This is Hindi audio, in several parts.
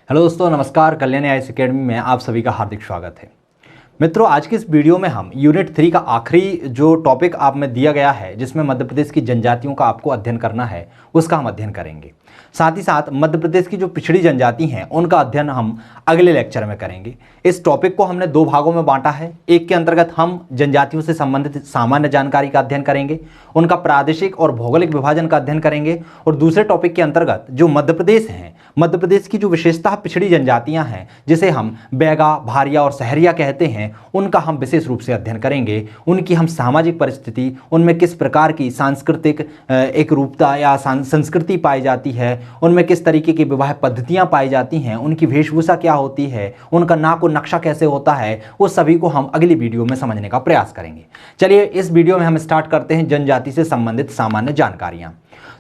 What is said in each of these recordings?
हेलो दोस्तों, नमस्कार। कल्याण आईएएस एकेडमी में आप सभी का हार्दिक स्वागत है। मित्रों, आज की इस वीडियो में हम यूनिट 3 का आखिरी जो टॉपिक आप में दिया गया है, जिसमें मध्य प्रदेश की जनजातियों का आपको अध्ययन करना है, उसका हम अध्ययन करेंगे। साथ ही साथ मध्य प्रदेश की जो पिछड़ी जनजाति हैं उनका अध्ययन हम अगले लेक्चर में करेंगे। इस टॉपिक को हमने दो भागों में बांटा है। एक के अंतर्गत हम जनजातियों से संबंधित सामान्य जानकारी का अध्ययन करेंगे, उनका प्रादेशिक और भौगोलिक विभाजन का अध्ययन करेंगे, और दूसरे टॉपिक के अंतर्गत जो मध्य प्रदेश हैं, मध्य प्रदेश की जो विशेषतः पिछड़ी जनजातियां हैं, जिसे हम बैगा, भारिया और सहरिया कहते हैं, उनका हम विशेष रूप से अध्ययन करेंगे। उनकी हम सामाजिक परिस्थिति, उनमें किस प्रकार की सांस्कृतिक एक रूपता या संस्कृति पाई जाती है, उनमें किस तरीके की विवाह पद्धतियां पाई जाती हैं, उनकी वेशभूषा क्या होती है, उनका नाक और नक्शा कैसे होता है, वो सभी को हम अगली वीडियो में समझने का प्रयास करेंगे। चलिए, इस वीडियो में हम स्टार्ट करते हैं जनजाति से संबंधित सामान्य जानकारियां।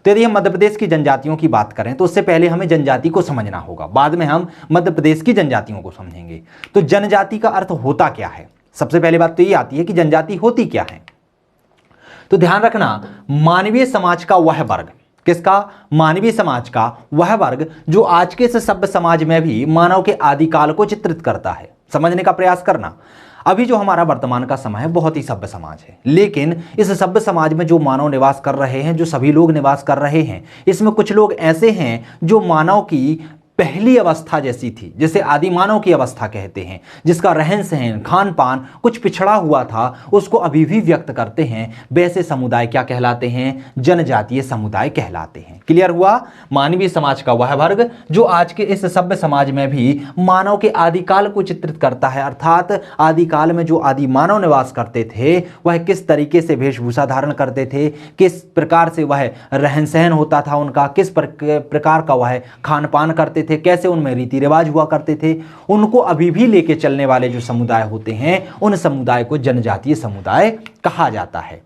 तो यदि हम मध्य प्रदेश की जनजातियों की बात करें तो उससे पहले हमें जनजाति को समझना होगा, बाद में हम मध्य प्रदेश की जनजातियों को समझेंगे। तो जनजाति का अर्थ होता क्या है? सबसे पहली बात तो ये आती है कि जनजाति होती क्या है। तो ध्यान रखना, मानवीय समाज का वह वर्ग, किसका? मानवीय समाज का वह वर्ग जो आज के इस सभ्य समाज में भी मानव के आदिकाल को चित्रित करता है। समझने का प्रयास करना। अभी जो हमारा वर्तमान का समय है बहुत ही सभ्य समाज है, लेकिन इस सभ्य समाज में जो मानव निवास कर रहे हैं, जो सभी लोग निवास कर रहे हैं, इसमें कुछ लोग ऐसे हैं जो मानव की पहली अवस्था जैसी थी, जिसे आदि मानव की अवस्था कहते हैं, जिसका रहन सहन, खान पान कुछ पिछड़ा हुआ था, उसको अभी भी व्यक्त करते हैं। वैसे समुदाय क्या कहलाते हैं? जनजातीय समुदाय कहलाते हैं। क्लियर हुआ? मानवीय समाज का वह वर्ग जो आज के इस सभ्य समाज में भी मानव के आदिकाल को चित्रित करता है, अर्थात आदिकाल में जो आदि मानव निवास करते थे वह किस तरीके से वेशभूषा धारण करते थे, किस प्रकार से वह रहन सहन होता था उनका, किस प्रकार का वह खान पान करते थे, कैसे उनमें रीति रिवाज हुआ करते थे, उनको अभी भी लेके चलने वाले जो समुदाय होते हैं, उन समुदाय को जनजातीय समुदाय कहा जाता है।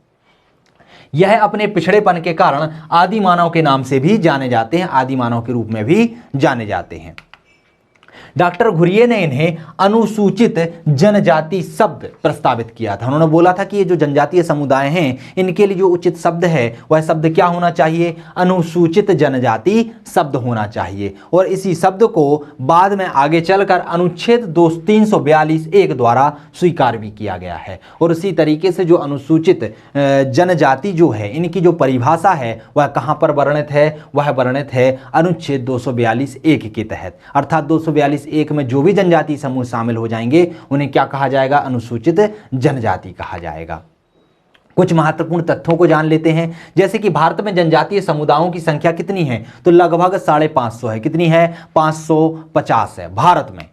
यह अपने पिछड़ेपन के कारण आदि मानव के नाम से भी जाने जाते हैं, आदि मानव के रूप में भी जाने जाते हैं। डॉक्टर घुरिये ने इन्हें अनुसूचित जनजाति शब्द प्रस्तावित किया था। उन्होंने बोला था कि ये जो जनजातीय समुदाय हैं, इनके लिए जो उचित शब्द है वह शब्द क्या होना चाहिए? अनुसूचित जनजाति शब्द होना चाहिए। और इसी शब्द को बाद में आगे चलकर अनुच्छेद 342(1) द्वारा स्वीकार भी किया गया है। और उसी तरीके से जो अनुसूचित जनजाति जो है, इनकी जो परिभाषा है वह कहाँ पर वर्णित है? वह वर्णित है अनुच्छेद 242(1) के तहत। अर्थात 242(1) में जो भी जनजाति समूह शामिल हो जाएंगे उन्हें क्या कहा जाएगा? अनुसूचित जनजाति कहा जाएगा। कुछ महत्वपूर्ण तथ्यों को जान लेते हैं, जैसे कि भारत में जनजातीय समुदायों की संख्या कितनी है? तो लगभग 550 है। कितनी है? 550 है भारत में।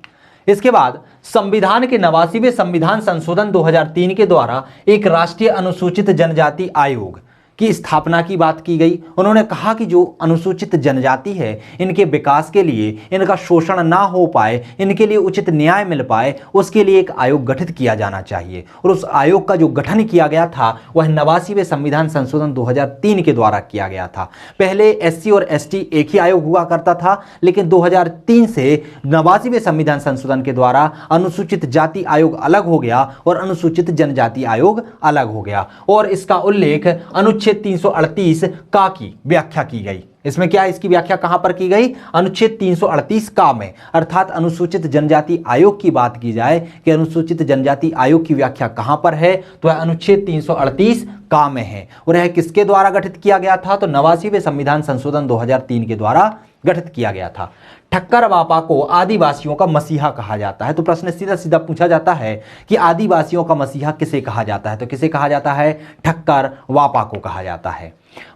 इसके बाद संविधान के 89वें संविधान संशोधन 2003 के द्वारा एक राष्ट्रीय अनुसूचित जनजाति आयोग की स्थापना की बात की गई। उन्होंने कहा कि जो अनुसूचित जनजाति है, इनके विकास के लिए, इनका शोषण ना हो पाए, इनके लिए उचित न्याय मिल पाए, उसके लिए एक आयोग गठित किया जाना चाहिए। और उस आयोग का जो गठन किया गया था वह 89वें संविधान संशोधन 2003 के द्वारा किया गया था। पहले SC और ST एक ही आयोग हुआ करता था, लेकिन 2003 से 89वें संविधान संशोधन के द्वारा अनुसूचित जाति आयोग अलग हो गया और अनुसूचित जनजाति आयोग अलग हो गया। और इसका उल्लेख अनुच्छेद 338 का की व्याख्या की गई। इसमें क्या, इसकी व्याख्या कहां पर की गई? अनुच्छेद 338 का में। अर्थात अनुसूचित जनजाति आयोग की बात की जाए कि अनुसूचित जनजाति आयोग की व्याख्या कहां पर है, तो वह अनुच्छेद 338 का में है। और यह किसके द्वारा गठित किया गया था? तो 89वें संविधान संशोधन 2003 के द्वारा गठित किया गया था। ठक्कर वापा को आदिवासियों का मसीहा कहा जाता है। तो प्रश्न सीधा सीधा पूछा जाता है कि आदिवासियों का मसीहा किसे कहा जाता है? तो किसे कहा जाता है? ठक्कर वापा को कहा जाता है।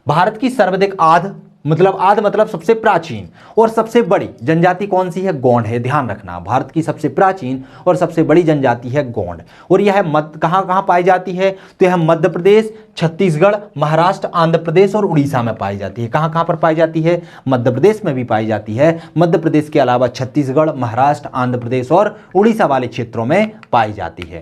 भारत की सर्वाधिक आद मतलब सबसे प्राचीन और सबसे बड़ी जनजाति कौन सी है? गोंड है। ध्यान रखना, भारत की सबसे प्राचीन और सबसे बड़ी जनजाति है गोंड। और यह कहां कहां पाई जाती है? तो यह मध्य प्रदेश, छत्तीसगढ़, महाराष्ट्र, आंध्र प्रदेश और उड़ीसा में पाई जाती है। कहां कहां पर पाई जाती है? मध्य प्रदेश में भी पाई जाती है। मध्य प्रदेश के अलावा छत्तीसगढ़, महाराष्ट्र, आंध्र प्रदेश और उड़ीसा वाले क्षेत्रों में पाई जाती है।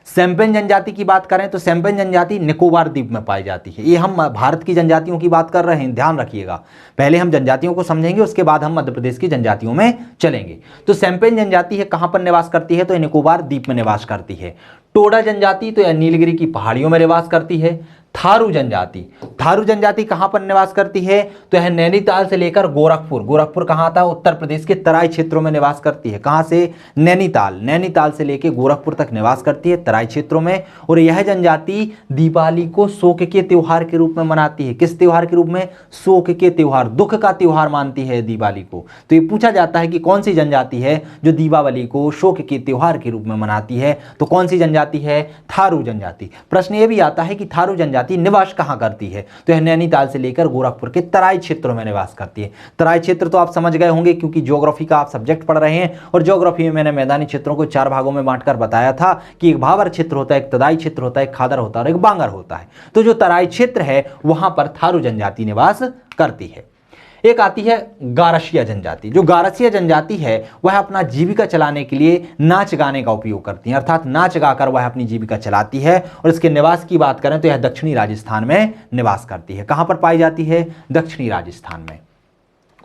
सेम्पेन जनजाति की बात करें तो सेम्पेन जनजाति निकोबार द्वीप में पाई जाती है। ये हम भारत की जनजातियों की बात कर रहे हैं, ध्यान रखिएगा। पहले हम जनजातियों को समझेंगे, उसके बाद हम मध्य प्रदेश की जनजातियों में चलेंगे। तो सेम्पेन जनजाति है कहां पर निवास करती है? तो निकोबार द्वीप में निवास करती है। टोडा जनजाति तो यह नीलगिरी की पहाड़ियों में निवास करती है। थारू जनजाति। थारू जनजाति कहां पर निवास करती है? तो यह नैनीताल से लेकर गोरखपुर, गोरखपुर कहां आता है? उत्तर प्रदेश के तराई क्षेत्रों में निवास करती है। कहां से? नैनीताल, नैनीताल से लेकर गोरखपुर तक निवास करती है, तराई क्षेत्रों में। और यह जनजाति दीपावली को शोक के त्योहार के रूप में मनाती है। किस त्योहार के रूप में? शोक के त्योहार, दुख का त्योहार मानती है दीपावली को। तो ये पूछा जाता है कि कौन सी जनजाति है जो दीपावली को शोक के त्योहार के रूप में मनाती है? तो कौन सी जनजाति है? थारू जनजाति। प्रश्न ये भी आता है कि थारू जनजाति निवास कहां करती है? तो यह नैनीताल से लेकर गोरखपुर के तराई क्षेत्रों में निवास करती है। तराई क्षेत्र तो आप समझ गए होंगे क्योंकि ज्योग्राफी का आप सब्जेक्ट पढ़ रहे हैं, और ज्योग्राफी में मैंने मैदानी क्षेत्रों को 4 भागों में बांटकर बताया था कि एक भावर क्षेत्र होता है, एक तराई क्षेत्र होता है, एक खादर होता है और एक बांगर होता है। तो जो तराई क्षेत्र है वहां पर थारू जनजाति निवास करती है। एक आती है गारसिया जनजाति। जो गारसिया जनजाति है वह अपना जीविका चलाने के लिए नाच गाने का उपयोग करती है, अर्थात नाच गाकर वह अपनी जीविका चलाती है। और इसके निवास की बात करें तो यह दक्षिणी राजस्थान में निवास करती है। कहां पर पाई जाती है? दक्षिणी राजस्थान में।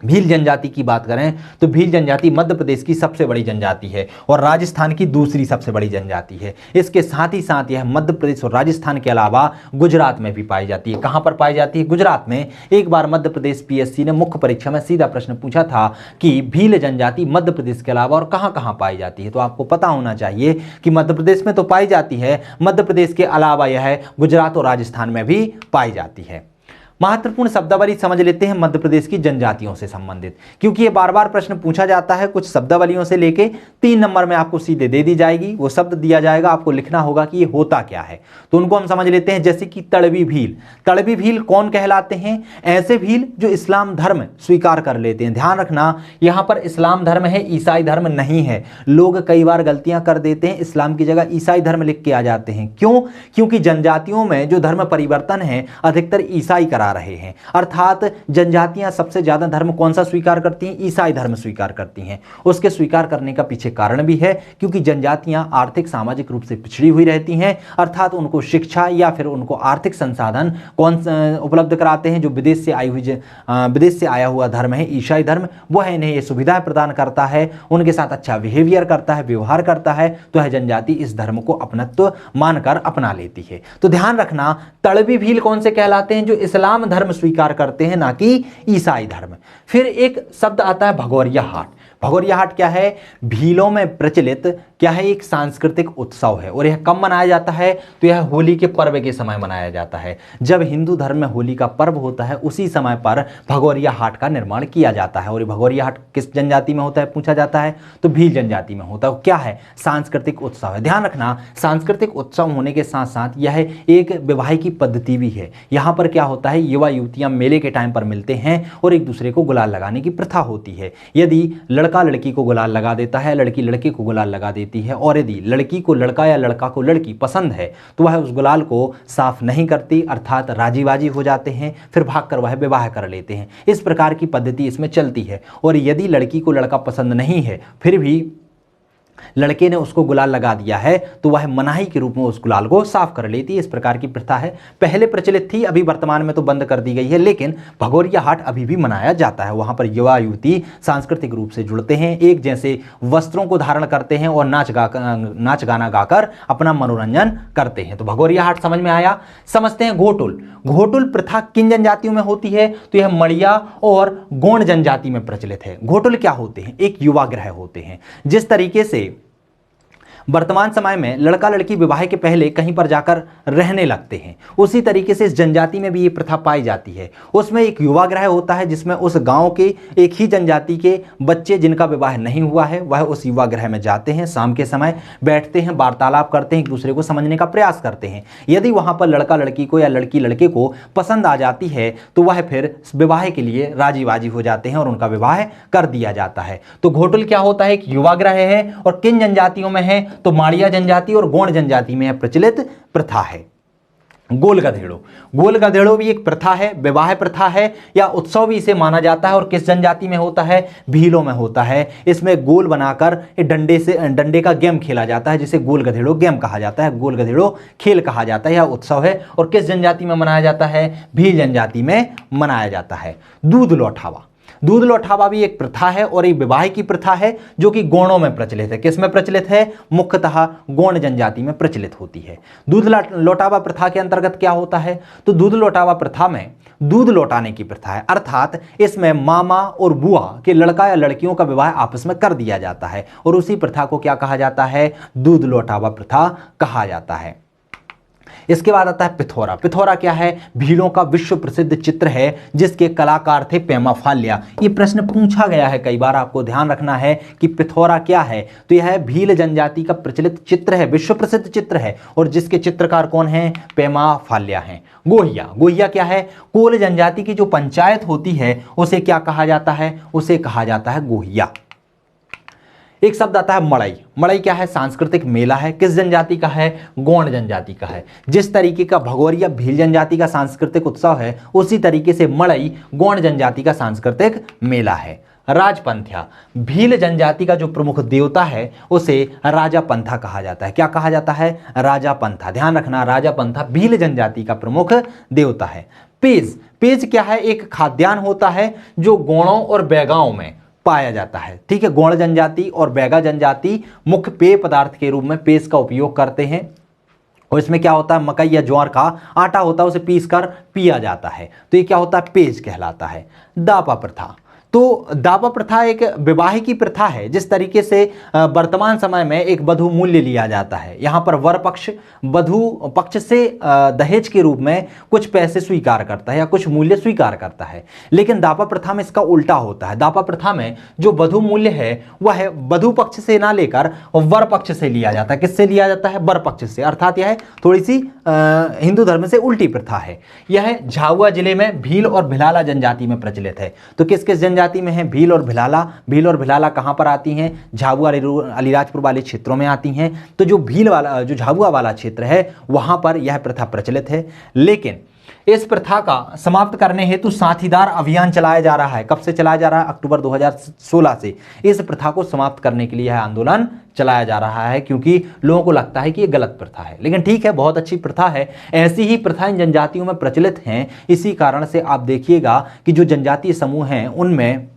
भील जनजाति की बात करें तो भील जनजाति मध्य प्रदेश की सबसे बड़ी जनजाति है और राजस्थान की दूसरी सबसे बड़ी जनजाति है। इसके साथ ही साथ यह मध्य प्रदेश और राजस्थान के अलावा गुजरात में भी पाई जाती है। कहां पर पाई जाती है? गुजरात में। एक बार मध्य प्रदेश पीएससी ने मुख्य परीक्षा में सीधा प्रश्न पूछा था कि भील जनजाति मध्य प्रदेश के अलावा और कहां कहां पाई जाती है। तो आपको पता होना चाहिए कि मध्य प्रदेश में तो पाई जाती है, मध्य प्रदेश के अलावा यह गुजरात और राजस्थान में भी पाई जाती है। महत्वपूर्ण शब्दावली समझ लेते हैं मध्य प्रदेश की जनजातियों से संबंधित, क्योंकि ये बार बार प्रश्न पूछा जाता है। कुछ शब्दावलियों से लेके 3 नंबर में आपको सीधे दे दी जाएगी, वो शब्द दिया जाएगा, आपको लिखना होगा कि ये होता क्या है। तो उनको हम समझ लेते हैं, जैसे कि तड़वी भील। तड़वी भील कौन कहलाते हैं? ऐसे भील जो इस्लाम धर्म स्वीकार कर लेते हैं। ध्यान रखना, यहां पर इस्लाम धर्म है, ईसाई धर्म नहीं है। लोग कई बार गलतियां कर देते हैं, इस्लाम की जगह ईसाई धर्म लिख के आ जाते हैं। क्यों? क्योंकि जनजातियों में जो धर्म परिवर्तन है अधिकतर ईसाई करा रहे हैं, अर्थात जनजातियां सबसे ज्यादा धर्म कौन सा स्वीकार करती हैं? ईसाई धर्म स्वीकार करती हैं। उसके स्वीकार करने का पीछे कारण भी है, क्योंकि जनजातियां आर्थिक सामाजिक रूप से पिछड़ी हुई रहती हैं, अर्थात उनको शिक्षा या फिर उनको आर्थिक संसाधन कौन उपलब्ध कराते हैं? जो विदेश से आया हुआ धर्म है, ईसाई धर्म, वो है इन्हें ये सुविधाएं प्रदान करता है, उनके साथ अच्छा बिहेवियर करता है, व्यवहार करता है। तो यह जनजाति इस धर्म को अपनत्व मानकर अपना लेती है। तो ध्यान रखना, तड़वी भील कौन से कहलाते हैं? जो इस्लाम धर्म स्वीकार करते हैं, ना कि ईसाई धर्म। फिर एक शब्द आता है भगोरिया हाट। भगोरिया हाट क्या है? भीलों में प्रचलित क्या है? एक सांस्कृतिक उत्सव है। और यह कब मनाया जाता है? तो यह होली के पर्व के समय मनाया जाता है। जब हिंदू धर्म में होली का पर्व होता है उसी समय पर भगोरिया हाट का निर्माण किया जाता है। और ये भगोरिया हाट किस जनजाति में होता है पूछा जाता है? तो भील जनजाति में होता है। क्या है? सांस्कृतिक उत्सव है। ध्यान रखना, सांस्कृतिक उत्सव होने के साथ साथ यह एक विवाह की पद्धति भी है। यहाँ पर क्या होता है? युवा युवतियां मेले के टाइम पर मिलते हैं और एक दूसरे को गुलाल लगाने की प्रथा होती है। यदि लड़का लड़की को गुलाल लगा देता है, लड़की लड़के को गुलाल लगा देती है, और यदि लड़की को लड़का या लड़का को लड़की पसंद है तो वह उस गुलाल को साफ नहीं करती, अर्थात राजी बाजी हो जाते हैं, फिर भागकर वह विवाह कर लेते हैं। इस प्रकार की पद्धति इसमें चलती है। और यदि लड़की को लड़का पसंद नहीं है फिर भी लड़के ने उसको गुलाल लगा दिया है तो वह मनाही के रूप में उस गुलाल को साफ कर लेती है। इस प्रकार की प्रथा है, पहले प्रचलित थी, अभी वर्तमान में तो बंद कर दी गई है, लेकिन भगोरिया हाट अभी भी मनाया जाता है। वहां पर युवा युवती सांस्कृतिक रूप से जुड़ते हैं, एक जैसे वस्त्रों को धारण करते हैं और नाच गाना गाकर अपना मनोरंजन करते हैं। तो भगोरिया हाट समझ में आया। समझते हैं घोटुल। घोटुल प्रथा किन जनजातियों में होती है? तो यह मड़िया और गोंड जनजाति में प्रचलित है। घोटुल क्या होते हैं? एक युवा ग्रह होते हैं। जिस तरीके से वर्तमान समय में लड़का लड़की विवाह के पहले कहीं पर जाकर रहने लगते हैं, उसी तरीके से इस जनजाति में भी ये प्रथा पाई जाती है। उसमें एक युवा ग्रह होता है जिसमें उस गांव के एक ही जनजाति के बच्चे जिनका विवाह नहीं हुआ है वह उस युवा ग्रह में जाते हैं, शाम के समय बैठते हैं, वार्तालाप करते हैं, एक दूसरे को समझने का प्रयास करते हैं। यदि वहां पर लड़का लड़की को या लड़की लड़के को पसंद आ जाती है तो वह फिर विवाह के लिए राजी बाजी हो जाते हैं और उनका विवाह कर दिया जाता है। तो घोटुल क्या होता है? एक युवा ग्रह है। और किन जनजातियों में है? तो माड़िया जनजाति और गोंड जनजाति में प्रचलित प्रथा है। गोल गधेड़ो। गोल गधेड़ो भी एक प्रथा है, विवाह प्रथा है या उत्सव भी इसे माना जाता है। और किस जनजाति में होता है? भीलों में होता है। इसमें गोल बनाकर डंडे का गेम खेला जाता है जिसे गोल गधेड़ो गेम कहा जाता है, गोल गधेड़ो खेल कहा जाता है, यह उत्सव है। और किस जनजाति में मनाया जाता है? भील जनजाति में मनाया जाता है। दूध लौठावा। दूध लौटावा भी एक प्रथा है और एक विवाह की प्रथा है जो कि गोंडों में प्रचलित है। किस में प्रचलित है? मुख्यतः गोंड जनजाति में प्रचलित होती है। दूध लौटावा प्रथा के अंतर्गत क्या होता है? तो दूध लौटावा प्रथा में दूध लौटाने की प्रथा है, अर्थात इसमें मामा और बुआ के लड़का या लड़कियों का विवाह आपस में कर दिया जाता है और उसी प्रथा को क्या कहा जाता है? दूध लौटावा प्रथा कहा जाता है। इसके बाद आता है पिथौरा। पिथौरा क्या है? भीलों का विश्व प्रसिद्ध चित्र है जिसके कलाकार थे पेमा फाल्या। ये प्रश्न पूछा गया है कई बार, आपको ध्यान रखना है कि पिथौरा क्या है। तो यह भील जनजाति का प्रचलित चित्र है, विश्व प्रसिद्ध चित्र है और जिसके चित्रकार कौन है? पेमा फाल्या हैं। गोहिया। गोहिया क्या है? कोल जनजाति की जो पंचायत होती है उसे क्या कहा जाता है? उसे कहा जाता है गोहिया। एक शब्द आता है मड़ई। मड़ई क्या है? सांस्कृतिक मेला है। किस जनजाति का है? गोंड जनजाति का है। जिस तरीके का भगोरिया भील जनजाति का सांस्कृतिक उत्सव है उसी तरीके से मड़ई गोंड जनजाति का सांस्कृतिक मेला है। राजपंथ्या। भील जनजाति का जो प्रमुख देवता है उसे राजा पंथा कहा जाता है। क्या कहा जाता है? राजा पंथा। ध्यान रखना, राजा पंथा भील जनजाति का प्रमुख देवता है। पेज। पेज क्या है? एक खाद्यान्न होता है जो गोंडों और बैगाओं में पाया जाता है। ठीक है, गोंड जनजाति और बैगा जनजाति मुख्य पेय पदार्थ के रूप में पेज का उपयोग करते हैं और इसमें क्या होता है? मकई या ज्वार का आटा होता है, उसे पीस कर पिया जाता है। तो ये क्या होता है? पेज कहलाता है। दापा प्रथा। तो दापा प्रथा एक विवाह की प्रथा है जिस तरीके से वर्तमान समय में एक वधु मूल्य लिया जाता है। यहाँ पर वर पक्ष वधु पक्ष से दहेज के रूप में कुछ पैसे स्वीकार करता है या कुछ मूल्य स्वीकार करता है, लेकिन दापा प्रथा में इसका उल्टा होता है। दापा प्रथा में जो वधु मूल्य है वह वधु पक्ष से ना लेकर वर पक्ष से लिया जाता है। किससे लिया जाता है? वर पक्ष से। अर्थात यह थोड़ी सी हिंदू धर्म से उल्टी प्रथा है। यह झाबुआ जिले में भील और भिलाला जनजाति में प्रचलित है। तो किस किस जनजाति में है? भील और भिलाला। भील और भिलाला कहां पर आती हैं? झाबुआ अलीराजपुर वाले क्षेत्रों में आती हैं। तो जो भील वाला जो झाबुआ वाला क्षेत्र है वहां पर यह प्रथा प्रचलित है, लेकिन इस प्रथा का समाप्त करने हेतु साथीदार अभियान चलाया जा रहा है। कब से चलाया जा रहा है? अक्टूबर 2016 से इस प्रथा को समाप्त करने के लिए यह आंदोलन चलाया जा रहा है, क्योंकि लोगों को लगता है कि ये गलत प्रथा है। लेकिन ठीक है, बहुत अच्छी प्रथा है। ऐसी ही प्रथाएं जनजातियों में प्रचलित हैं। इसी कारण से आप देखिएगा कि जो जनजातीय समूह हैं उनमें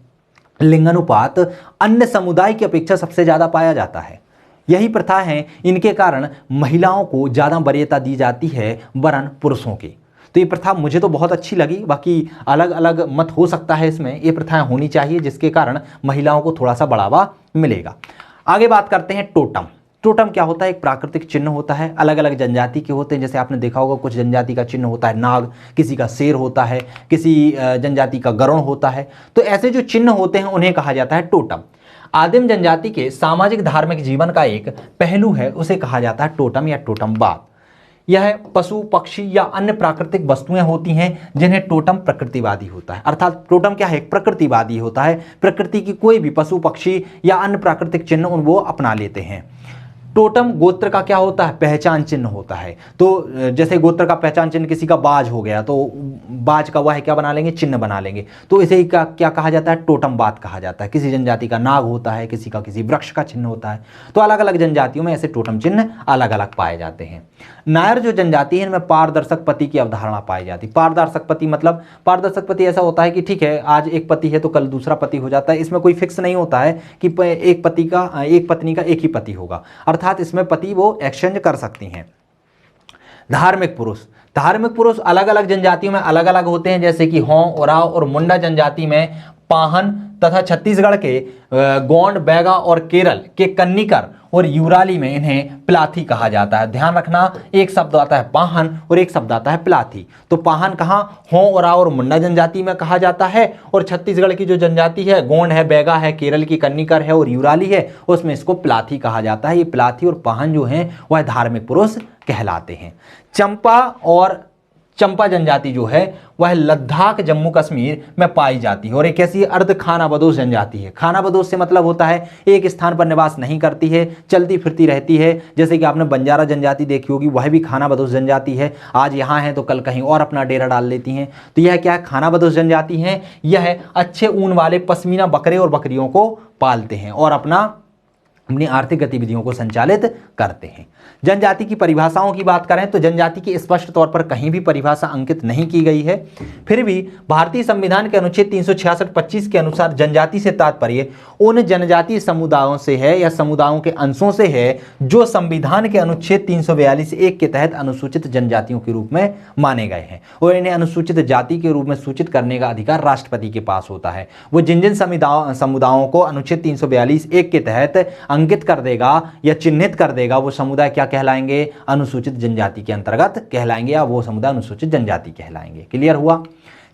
लिंगानुपात अन्य समुदाय की अपेक्षा सबसे ज्यादा पाया जाता है। यही प्रथा है, इनके कारण महिलाओं को ज्यादा वरीयता दी जाती है वरन पुरुषों की। तो ये प्रथा मुझे तो बहुत अच्छी लगी, बाकी अलग अलग मत हो सकता है इसमें। ये प्रथाएं होनी चाहिए जिसके कारण महिलाओं को थोड़ा सा बढ़ावा मिलेगा। आगे बात करते हैं टोटम। टोटम क्या होता है? एक प्राकृतिक चिन्ह होता है, अलग अलग जनजाति के होते हैं। जैसे आपने देखा होगा कुछ जनजाति का चिन्ह होता है नाग, किसी का शेर होता है, किसी जनजाति का गरुड़ होता है। तो ऐसे जो चिन्ह होते हैं उन्हें कहा जाता है टोटम। आदिम जनजाति के सामाजिक धार्मिक जीवन का एक पहलू है, उसे कहा जाता है टोटम या टोटमवाद। यह पशु पक्षी या अन्य प्राकृतिक वस्तुएं होती हैं जिन्हें टोटम प्रकृतिवादी होता है। अर्थात टोटम क्या है? एक प्रकृतिवादी होता है। प्रकृति की कोई भी पशु पक्षी या अन्य प्राकृतिक चिन्ह वो अपना लेते हैं। टोटम गोत्र का क्या होता है? पहचान चिन्ह होता है। तो जैसे गोत्र का पहचान चिन्ह किसी का बाज हो गया तो बाज का वह क्या बना लेंगे? चिन्ह बना लेंगे। तो इसे ही क्या कहा जाता है? टोटमवाद कहा जाता है। किसी जनजाति का नाग होता है, किसी का किसी वृक्ष का चिन्ह होता है। तो अलग अलग जनजातियों में ऐसे टोटम चिन्ह अलग अलग पाए जाते हैं। नायर जो जनजाति है इनमें पारदर्शक पति की अवधारणा पाई जाती है। पारदर्शक पति मतलब पारदर्शक पति ऐसा होता है कि ठीक है आज एक पति है तो कल दूसरा पति हो जाता है। इसमें कोई फिक्स नहीं होता है कि एक पत्नी का एक ही पति होगा, अर्थात इसमें पति वो एक्सचेंज कर सकती हैं। धार्मिक पुरुष। धार्मिक पुरुष अलग अलग जनजातियों में अलग अलग होते हैं, जैसे कि हों, ओराव और मुंडा जनजाति में पाहन तथा छत्तीसगढ़ के गोंड, बैगा और केरल के कन्निकर और यूराली में इन्हें प्लाथी कहा जाता है। ध्यान रखना, एक शब्द आता है पाहन और एक शब्द आता है प्लाथी। तो पाहन कहाँ? हों, ओराव और मुंडा जनजाति में कहा जाता है, और छत्तीसगढ़ की जो जनजाति है गोंड है, बैगा है, केरल की कन्निकर है और यूराली है, उसमें इसको प्लाथी कहा जाता है। ये प्लाथी और पाहन जो हैं वह धार्मिक पुरुष कहलाते हैं। चंपा और चंपा जनजाति जो है वह लद्दाख जम्मू कश्मीर में पाई जाती है और एक ऐसी अर्ध खानाबदोश जनजाति है। खानाबदोश से मतलब होता है एक स्थान पर निवास नहीं करती है, चलती फिरती रहती है। जैसे कि आपने बंजारा जनजाति देखी होगी, वह भी खानाबदोश जनजाति है। आज यहाँ है तो कल कहीं और अपना डेरा डाल लेती हैं। तो यह क्या है? खानाबदोश जनजाति है। यह अच्छे ऊन वाले पश्मीना बकरे और बकरियों को पालते हैं और अपना अपनी आर्थिक गतिविधियों को संचालित करते हैं। जनजाति की परिभाषाओं की बात करें तो जनजाति की स्पष्ट तौर पर कहीं भी परिभाषा अंकित नहीं की गई है। फिर भी भारतीय संविधान के अनुच्छेद 366-25 के अनुसार जनजाति से तात्पर्य उन जनजातीय समुदायों से है या समुदायों के अंशों से है जो संविधान के अनुच्छेद 342(1) के तहत अनुसूचित जनजातियों के रूप में माने गए हैं, और इन्हें अनुसूचित जाति के रूप में सूचित करने का अधिकार राष्ट्रपति के पास होता है। वो जिन जिन समुदायों को अनुच्छेद 342(1) के तहत अंकित कर देगा या चिन्हित कर देगा, वो समुदाय क्या कहलाएंगे? अनुसूचित जनजाति के अंतर्गत कहलाएंगे, या वो समुदाय अनुसूचित जनजाति कहलाएंगे। क्लियर हुआ?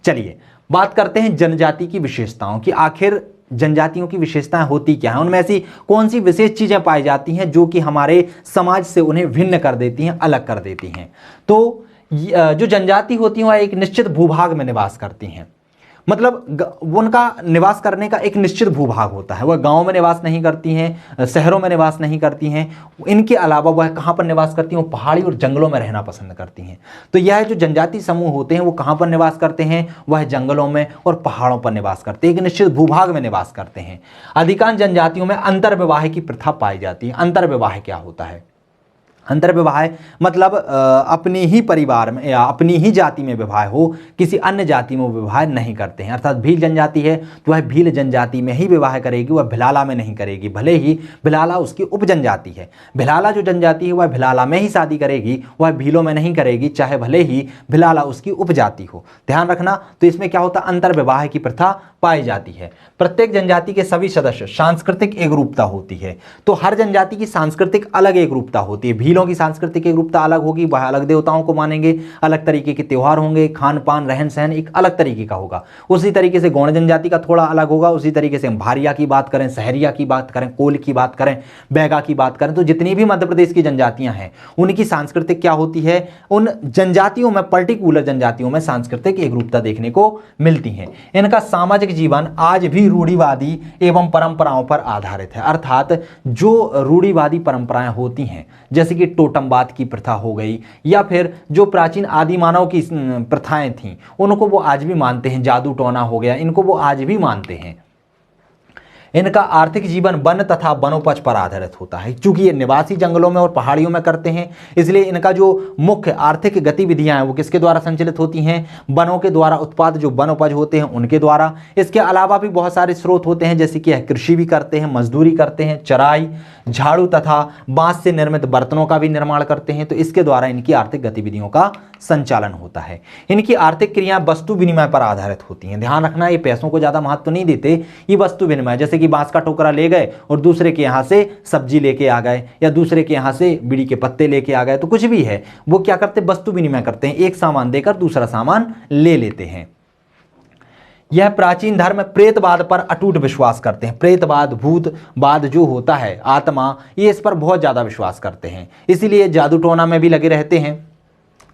चलिए बात करते हैं जनजाति की विशेषताओं की। आखिर जनजातियों की विशेषताएं होती क्या हैं? उनमें ऐसी कौन सी विशेष चीजें पाई जाती हैं जो कि हमारे समाज से उन्हें भिन्न कर देती हैं, अलग कर देती हैं? तो जो जनजाति होती हैं वह एक निश्चित भूभाग में निवास करती हैं। मतलब उनका निवास करने का एक निश्चित भूभाग होता है। वह गांव में निवास नहीं करती हैं, शहरों में निवास नहीं करती हैं। इनके अलावा वह कहाँ पर निवास करती हैं? वो पहाड़ी और जंगलों में रहना पसंद करती हैं। तो यह जो जनजाति समूह होते हैं वो कहाँ पर निवास करते हैं? वह जंगलों में और पहाड़ों पर निवास करते हैं, एक निश्चित भूभाग में निवास करते हैं। अधिकांश जनजातियों में अंतर्विवाह की प्रथा पाई जाती है। अंतर्विवाह क्या होता है? अंतर्विवाह मतलब अपनी ही परिवार में या अपनी ही जाति में विवाह हो, किसी अन्य जाति में विवाह नहीं करते हैं। अर्थात भील जनजाति है तो वह भील जनजाति में ही विवाह करेगी, वह भिलाला में नहीं करेगी, भले ही भिलाला उसकी उपजनजाति है। भिलाला जो जनजाति है वह भिलाला में ही शादी करेगी, वह भीलों में नहीं करेगी, चाहे भले ही भिलाला उसकी उपजाति हो। ध्यान रखना। तो इसमें क्या होता है? अंतर्विवाह की प्रथा पाई जाती है। प्रत्येक जनजाति के सभी सदस्य सांस्कृतिक एकरूपता होती है। तो हर जनजाति की सांस्कृतिक अलग एकरूपता होती है। भीलों की सांस्कृतिक एकरूपता अलग होगी, वह अलग देवताओं को मानेंगे, अलग तरीके के त्योहार होंगे, खान पान रहन सहन एक अलग तरीके का होगा। उसी तरीके से गौड़ जनजाति का थोड़ा अलग होगा। उसी तरीके से हम भारिया की बात करें, सहरिया की बात करें, कोल की बात करें, बैगा की बात करें, तो जितनी भी मध्य प्रदेश की जनजातियां हैं उनकी सांस्कृतिक क्या होती है? उन जनजातियों में, पर्टिकुलर जनजातियों में सांस्कृतिक एकरूपता देखने को मिलती है। इनका सामाजिक जीवन आज भी रूढ़िवादी एवं परंपराओं पर आधारित है। अर्थात जो रूढ़िवादी परंपराएं होती हैं जैसे कि टोटमवाद की प्रथा हो गई, या फिर जो प्राचीन आदि मानव की प्रथाएं थीं उनको वो आज भी मानते हैं। जादू टोना हो गया, इनको वो आज भी मानते हैं। इनका आर्थिक जीवन वन तथा वनोपज पर आधारित होता है। क्योंकि ये निवासी जंगलों में और पहाड़ियों में करते हैं, इसलिए इनका जो मुख्य आर्थिक गतिविधियां हैं वो किसके द्वारा संचालित होती हैं? वनों के द्वारा। उत्पाद जो वनोपज होते हैं उनके द्वारा। इसके अलावा भी बहुत सारे स्रोत होते हैं, जैसे कि कृषि भी करते हैं, मजदूरी करते हैं, चराई, झाड़ू तथा बांस से निर्मित बर्तनों का भी निर्माण करते हैं। तो इसके द्वारा इनकी आर्थिक गतिविधियों का संचालन होता है। इनकी आर्थिक क्रियाएं वस्तु विनिमय पर आधारित होती हैं। ध्यान रखना, ये पैसों को ज्यादा महत्व नहीं देते, ये वस्तु विनिमय। जैसे कि बांस का टोकरा ले गए और दूसरे के यहाँ से सब्जी लेके आ गए, या दूसरे के यहाँ से बीड़ी के पत्ते लेके आ गए, तो कुछ भी है, वो क्या करते? वस्तु विनिमय करते हैं। एक सामान देकर दूसरा सामान ले लेते हैं। यह प्राचीन धर्म प्रेतवाद पर अटूट विश्वास करते हैं। प्रेतवाद, भूतवाद जो होता है, आत्मा, ये इस पर बहुत ज्यादा विश्वास करते हैं। इसीलिए जादू टोना में भी लगे रहते हैं।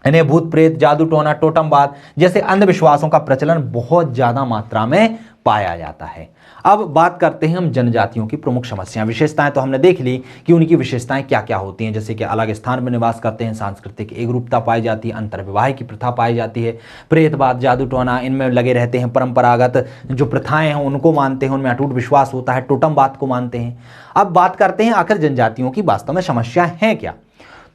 इन्हें भूत प्रेत, जादू टोना, टोटमवाद जैसे अंधविश्वासों का प्रचलन बहुत ज्यादा मात्रा में पाया जाता है। अब बात करते हैं हम जनजातियों की प्रमुख समस्याएं। विशेषताएं तो हमने देख ली कि उनकी विशेषताएं क्या क्या होती हैं, जैसे कि अलग स्थान में निवास करते हैं, सांस्कृतिक एकरूपता पाई जाती है, अंतर्विवाह की प्रथा पाई जाती है, प्रेतवाद, जादू टोना इनमें लगे रहते हैं, परंपरागत जो प्रथाएं हैं उनको मानते हैं, उनमें अटूट विश्वास होता है, टोटमवाद को मानते हैं। अब बात करते हैं आखिर जनजातियों की वास्तव में समस्या है क्या।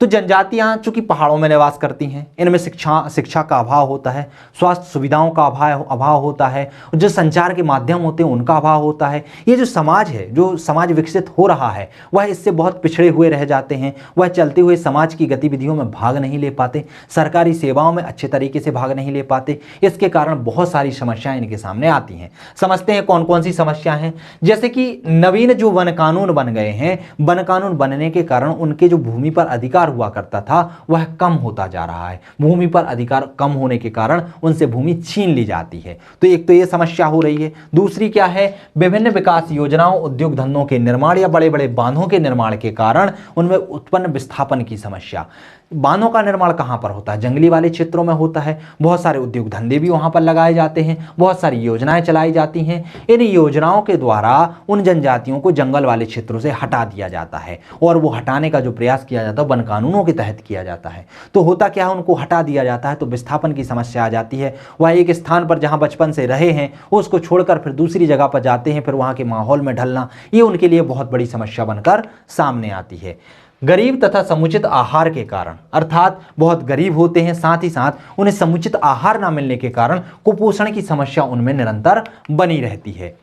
तो जनजातियां चूंकि पहाड़ों में निवास करती हैं, इनमें शिक्षा का अभाव होता है, स्वास्थ्य सुविधाओं का अभाव होता है, जो संचार के माध्यम होते हैं उनका अभाव होता है। ये जो समाज है, जो समाज विकसित हो रहा है, वह इससे बहुत पिछड़े हुए रह जाते हैं। वह चलते हुए समाज की गतिविधियों में भाग नहीं ले पाते, सरकारी सेवाओं में अच्छे तरीके से भाग नहीं ले पाते। इसके कारण बहुत सारी समस्याएं इनके सामने आती हैं। समझते हैं कौन कौन सी समस्या हैं। जैसे कि नवीन जो वन कानून बन गए हैं, वन कानून बनने के कारण उनके जो भूमि पर अधिकार हुआ करता था वह कम होता जा रहा है। भूमि पर अधिकार कम होने के कारण उनसे भूमि छीन ली जाती है। तो एक तो ये समस्या हो रही है। दूसरी क्या है? विभिन्न विकास योजनाओं, उद्योग धंधों के निर्माण या बड़े बड़े बांधों के निर्माण के कारण उनमें उत्पन्न विस्थापन की समस्या। बांधों का निर्माण कहाँ पर होता है? जंगली वाले क्षेत्रों में होता है। बहुत सारे उद्योग धंधे भी वहाँ पर लगाए जाते हैं, बहुत सारी योजनाएं चलाई जाती हैं। इन योजनाओं के द्वारा उन जनजातियों को जंगल वाले क्षेत्रों से हटा दिया जाता है और वो हटाने का जो प्रयास किया जाता है वन कानूनों के तहत किया जाता है। तो होता क्या है, उनको हटा दिया जाता है तो विस्थापन की समस्या आ जाती है। वह एक स्थान पर जहाँ बचपन से रहे हैं उसको छोड़कर फिर दूसरी जगह पर जाते हैं, फिर वहाँ के माहौल में ढलना ये उनके लिए बहुत बड़ी समस्या बनकर सामने आती है। गरीब तथा समुचित आहार के कारण, अर्थात बहुत गरीब होते हैं, साथ ही साथ उन्हें समुचित आहार ना मिलने के कारण कुपोषण की समस्या उनमें निरंतर बनी रहती है।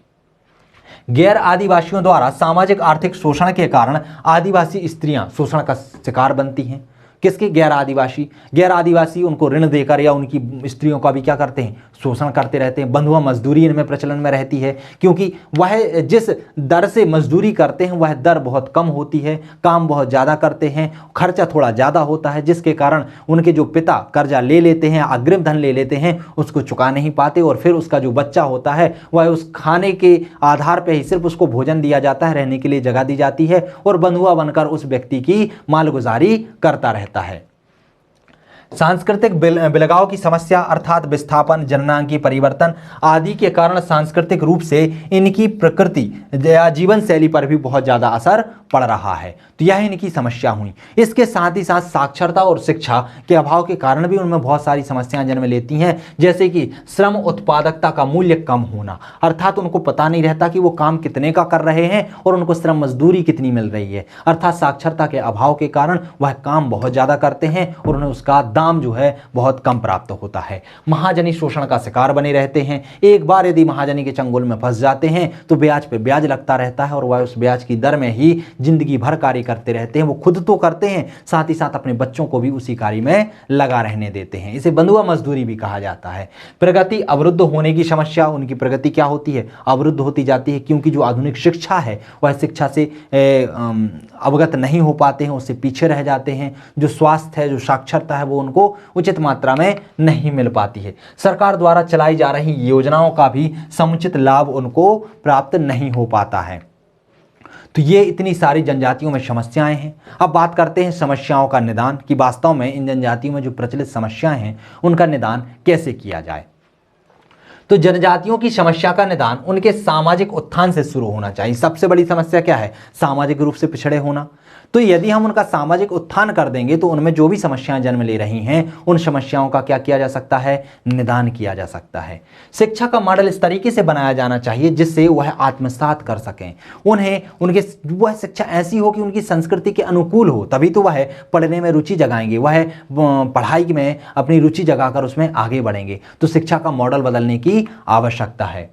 गैर आदिवासियों द्वारा सामाजिक आर्थिक शोषण के कारण आदिवासी स्त्रियां शोषण का शिकार बनती हैं। किसके? गैर आदिवासी उनको ऋण देकर या उनकी स्त्रियों का भी क्या करते हैं? शोषण करते रहते हैं। बंधुआ मजदूरी इनमें प्रचलन में रहती है, क्योंकि वह जिस दर से मजदूरी करते हैं वह दर बहुत कम होती है, काम बहुत ज़्यादा करते हैं, खर्चा थोड़ा ज़्यादा होता है, जिसके कारण उनके जो पिता कर्जा ले लेते हैं, अग्रिम धन ले लेते हैं, उसको चुका नहीं पाते और फिर उसका जो बच्चा होता है वह उस खाने के आधार पर ही सिर्फ उसको भोजन दिया जाता है, रहने के लिए जगह दी जाती है और बंधुआ बनकर उस व्यक्ति की मालगुजारी करता रहता है। सांस्कृतिक बिलगाव की समस्या अर्थात विस्थापन, जननांग की परिवर्तन आदि के कारण सांस्कृतिक रूप से इनकी प्रकृति या जीवन शैली पर भी बहुत ज़्यादा असर पड़ रहा है। तो यह इनकी समस्या हुई। इसके साथ ही साथ साक्षरता और शिक्षा के अभाव के कारण भी उनमें बहुत सारी समस्याएं जन्म लेती हैं, जैसे कि श्रम उत्पादकता का मूल्य कम होना, अर्थात उनको पता नहीं रहता कि वो काम कितने का कर रहे हैं और उनको श्रम मजदूरी कितनी मिल रही है। अर्थात साक्षरता के अभाव के कारण वह काम बहुत ज़्यादा करते हैं और उन्हें उसका दाम जो है बहुत कम प्राप्त होता है। महाजनी शोषण का शिकार बने रहते हैं। एक बार यदि महाजनी के चंगुल में फंस जाते हैं तो ब्याज पे ब्याज लगता रहता है और वह उस ब्याज की दर में ही जिंदगी भर कार्य करते रहते हैं। वो खुद तो करते हैं, साथ ही साथ अपने बच्चों को भी उसी कार्य में लगा रहने देते हैं। इसे बंधुआ मजदूरी भी कहा जाता है। प्रगति अवरुद्ध होने की समस्या, उनकी प्रगति क्या होती है? अवरुद्ध होती जाती है, क्योंकि जो आधुनिक शिक्षा है वह शिक्षा से अवगत नहीं हो पाते हैं, उससे पीछे रह जाते हैं। जो स्वास्थ्य है, जो साक्षरता है वो उनको उचित मात्रा में नहीं मिल पाती है। सरकार द्वारा चलाई जा रही योजनाओं का भी समुचित लाभ उनको प्राप्त नहीं हो पाता है। तो ये इतनी सारी जनजातियों में समस्याएं हैं। अब बात करते हैं समस्याओं का निदान, कि वास्तव में इन जनजातियों में जो प्रचलित समस्याएं हैं उनका निदान कैसे किया जाए। तो जनजातियों की समस्या का निदान उनके सामाजिक उत्थान से शुरू होना चाहिए। सबसे बड़ी समस्या क्या है? सामाजिक रूप से पिछड़े होना। तो यदि हम उनका सामाजिक उत्थान कर देंगे तो उनमें जो भी समस्याएं जन्म ले रही हैं उन समस्याओं का क्या किया जा सकता है? निदान किया जा सकता है। शिक्षा का मॉडल इस तरीके से बनाया जाना चाहिए जिससे वह आत्मसात कर सकें। वह शिक्षा ऐसी हो कि उनकी संस्कृति के अनुकूल हो, तभी तो वह पढ़ने में रुचि जगाएंगे, वह पढ़ाई में अपनी रुचि जगाकर उसमें आगे बढ़ेंगे। तो शिक्षा का मॉडल बदलने की आवश्यकता है।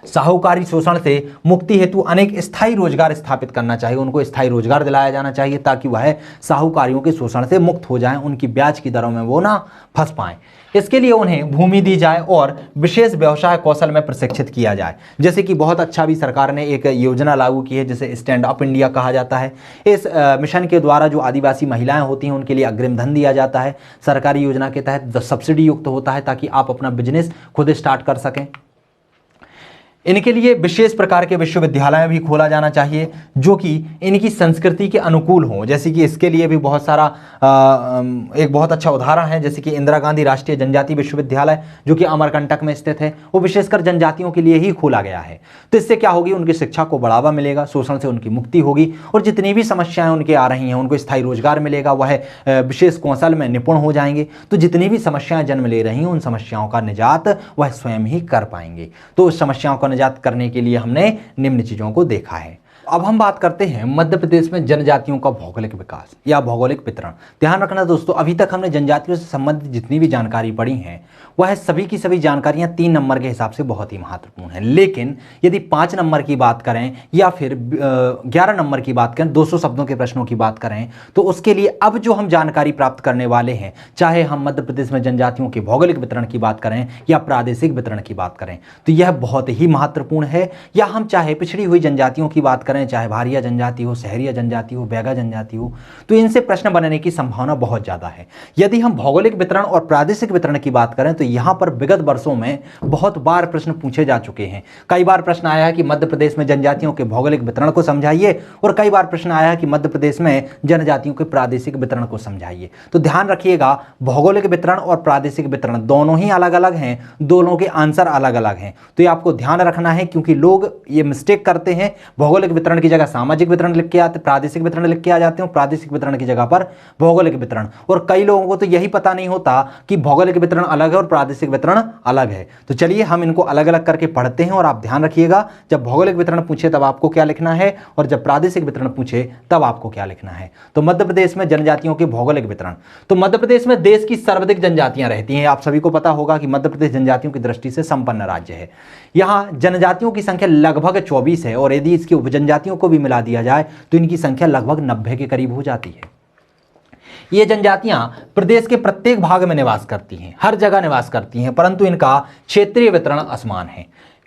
साहूकारी शोषण से मुक्ति हेतु अनेक स्थायी रोजगार स्थापित करना चाहिए। उनको स्थायी रोजगार दिलाया जाना चाहिए ताकि वह साहूकारियों के शोषण से मुक्त हो जाएं, उनकी ब्याज की दरों में वो ना फंस पाएं। इसके लिए उन्हें भूमि दी जाए और विशेष व्यवसाय कौशल में प्रशिक्षित किया जाए। जैसे कि बहुत अच्छा भी सरकार ने एक योजना लागू की है जिसे स्टैंड अप इंडिया कहा जाता है। इस मिशन के द्वारा जो आदिवासी महिलाएं होती हैं उनके लिए अग्रिम धन दिया जाता है। सरकारी योजना के तहत सब्सिडी युक्त होता है ताकि आप अपना बिजनेस खुद स्टार्ट कर सकें। इनके लिए विशेष प्रकार के विश्वविद्यालय भी खोला जाना चाहिए जो कि इनकी संस्कृति के अनुकूल हों। जैसे कि इसके लिए भी बहुत सारा एक बहुत अच्छा उदाहरण है, जैसे कि इंदिरा गांधी राष्ट्रीय जनजाति विश्वविद्यालय जो कि अमरकंटक में स्थित है, वो विशेषकर जनजातियों के लिए ही खोला गया है। तो इससे क्या होगी? उनकी शिक्षा को बढ़ावा मिलेगा, शोषण से उनकी मुक्ति होगी और जितनी भी समस्याएं उनके आ रही हैं उनको स्थायी रोजगार मिलेगा, वह विशेष कौशल में निपुण हो जाएंगे। तो जितनी भी समस्याएं जन्म ले रही हैं उन समस्याओं का निजात वह स्वयं ही कर पाएंगे। तो उस समस्याओं का निजात करने के लिए हमने निम्न चीजों को देखा है। अब हम बात करते हैं मध्य प्रदेश में जनजातियों का भौगोलिक विकास या भौगोलिक वितरण। ध्यान रखना दोस्तों, अभी तक हमने जनजातियों से संबंधित जितनी भी जानकारी पढ़ी हैं वह सभी की सभी जानकारियां 3 नंबर के हिसाब से बहुत ही महत्वपूर्ण है। लेकिन यदि 5 नंबर की बात करें या फिर 11 नंबर की बात करें, 200 शब्दों के प्रश्नों की बात करें, तो उसके लिए अब जो हम जानकारी प्राप्त करने वाले हैं, चाहे हम मध्य प्रदेश में जनजातियों के भौगोलिक वितरण की बात करें या प्रादेशिक वितरण की बात करें, तो यह बहुत ही महत्वपूर्ण है। या हम चाहे पिछड़ी हुई जनजातियों की बात करें करें, चाहे भारिया जनजाति हो, सहरिया जनजाति हो, बैगा जनजाति हो, तो इनसे प्रश्न बनने की संभावना बहुत ज़्यादा है। यदि हम भौगोलिक वितरण और प्रादेशिक वितरण की बात करें तो यहाँ पर विगत वर्षों में बहुत बार प्रश्न पूछे जा चुके हैं। कई बार प्रश्न आया है कि मध्य प्रदेश में जनजातियों के भौगोलिक वितरण को समझाइए, और कई बार प्रश्न आया है कि मध्य प्रदेश में जनजातियों के प्रादेशिक वितरण को समझाइए। तो ध्यान रखिएगा, भौगोलिक वितरण और प्रादेशिक वितरण दोनों ही अलग अलग हैं, दोनों के आंसर अलग अलग हैं। तो ये आपको ध्यान रखना है, क्योंकि लोग ये मिस्टेक करते हैं, भौगोलिक वितरण की जगह सामाजिक वितरण लिख के आते, प्रादेशिक वितरण लिख के आ जाते हैं, प्रादेशिक वितरण की जगह पर भौगोलिक वितरण। और कई लोगों को तो यही पता नहीं होता कि भौगोलिक वितरण अलग है और प्रादेशिक वितरण अलग है। तो चलिए हम इनको अलग अलग करके पढ़ते हैं, और आप ध्यान रखिएगा, जब भौगोलिक वितरण पूछे तब आपको क्या लिखना है, और जब प्रादेशिक वितरण पूछे तब आपको क्या लिखना है। तो मध्य प्रदेश में जनजातियों के भौगोलिक वितरण। तो मध्य प्रदेश में देश की सर्वाधिक जनजातियां रहती हैं। आप सभी को पता होगा कि मध्य प्रदेश जनजातियों की दृष्टि से संपन्न राज्य है। यहां जनजातियों की संख्या लगभग 24 है, और यदि इसकी उपजनजातियों को भी मिला दिया जाए तो इनकी संख्या लगभग 90 के करीब हो जाती है। ये जनजातियां प्रदेश के प्रत्येक भाग में निवास करती हैं, हर जगह निवास करती हैं, परंतु इनका क्षेत्रीय वितरण असमान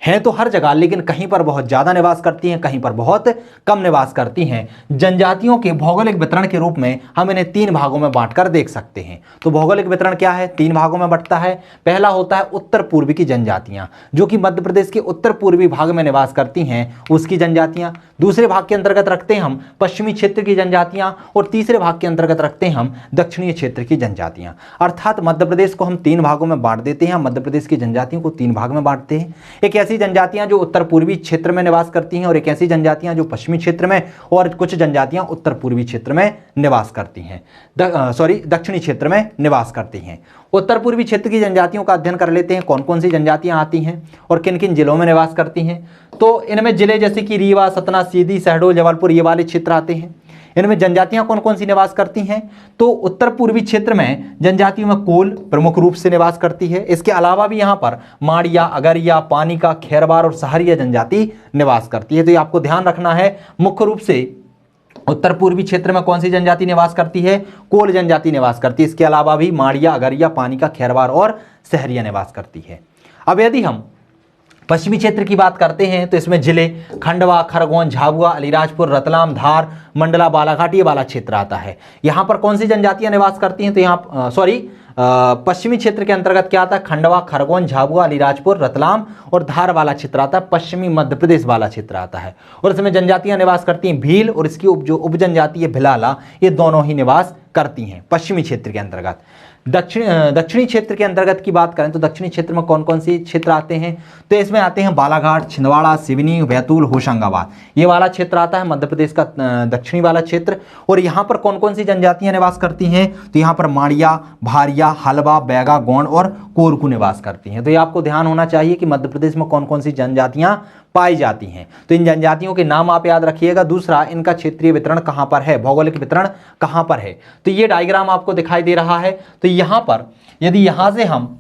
है तो हर जगह, लेकिन कहीं पर बहुत ज़्यादा निवास करती हैं, कहीं पर बहुत कम निवास करती हैं। जनजातियों के भौगोलिक वितरण के रूप में हम इन्हें 3 भागों में बांटकर देख सकते हैं। तो भौगोलिक वितरण क्या है, 3 भागों में बंटता है। पहला होता है उत्तर पूर्वी की जनजातियां, जो कि मध्य प्रदेश के उत्तर पूर्वी भाग में निवास करती हैं, उसकी जनजातियां। दूसरे भाग के अंतर्गत रखते हैं हम पश्चिमी क्षेत्र की जनजातियां, और तीसरे भाग के अंतर्गत रखते हैं हम दक्षिणी क्षेत्र की जनजातियां। अर्थात मध्य प्रदेश को हम 3 भागों में बांट देते हैं। मध्य प्रदेश की जनजातियों को 3 भाग में बांटते हैं। एक ऐसी जनजातियां जो उत्तर पूर्वी क्षेत्र में निवास करती हैं, और एक ऐसी जनजातियां जो पश्चिमी क्षेत्र में, और कुछ जनजातियां उत्तर पूर्वी क्षेत्र में निवास करती हैं, दक्षिणी क्षेत्र में निवास करती हैं। उत्तर पूर्वी क्षेत्र की जनजातियों का अध्ययन कर लेते हैं, कौन कौन सी जनजातियां आती हैं और किन किन जिलों में निवास करती हैं। तो इनमें जिले जैसे कि रीवा, सतना, सीधी, शहडोल, जबलपुर, ये वाले क्षेत्र आते हैं। इनमें जनजातियां कौन कौन सी निवास करती हैं, तो उत्तर पूर्वी क्षेत्र में जनजातियों में कोल प्रमुख रूप से निवास करती है। इसके अलावा भी यहाँ पर माड़िया, अगरिया, पानिका, खैरवार और सहारिया जनजाति निवास करती है। तो ये आपको ध्यान रखना है, मुख्य रूप से उत्तर पूर्वी क्षेत्र में कौन सी जनजाति निवास करती है, कोल जनजाति निवास करती है। इसके अलावा भी माड़िया, अगरिया, पानिका, खैरवार और सहरिया निवास करती है। अब यदि हम पश्चिमी क्षेत्र की बात करते हैं तो इसमें जिले खंडवा, खरगोन, झाबुआ, अलीराजपुर, रतलाम, धार, मंडला, बालाघाट, ये वाला क्षेत्र आता है। यहाँ पर कौन सी जनजातियां निवास करती हैं, तो यहाँ पश्चिमी क्षेत्र के अंतर्गत क्या आता है, खंडवा, खरगोन, झाबुआ, अलीराजपुर, रतलाम और धार वाला क्षेत्र आता है, पश्चिमी मध्य प्रदेश वाला क्षेत्र आता है। और इसमें जनजातियां निवास करती हैं भील, और इसकी जो उपजनजाति है भिलाला, ये दोनों ही निवास करती हैं पश्चिमी क्षेत्र के अंतर्गत। दक्षिणी क्षेत्र के अंतर्गत की बात करें तो दक्षिणी क्षेत्र में कौन कौन सी क्षेत्र आते हैं, तो इसमें आते हैं बालाघाट, छिंदवाड़ा, सिवनी, बैतूल, होशंगाबाद, ये वाला क्षेत्र आता है मध्य प्रदेश का दक्षिणी वाला क्षेत्र। और यहाँ पर कौन कौन सी जनजातियां निवास करती हैं, तो यहाँ पर माड़िया, भारिया, हलवा, बैगा, गोंड और कोरकू निवास करती हैं। तो ये आपको ध्यान होना चाहिए कि मध्य प्रदेश में कौन कौन सी जनजातियां पाई जाती हैं। तो इन जनजातियों के नाम आप याद रखिएगा। दूसरा, इनका क्षेत्रीय वितरण कहाँ पर है, भौगोलिक वितरण कहाँ पर है। तो ये डायग्राम आपको दिखाई दे रहा है। तो यहाँ पर यदि यहाँ से हम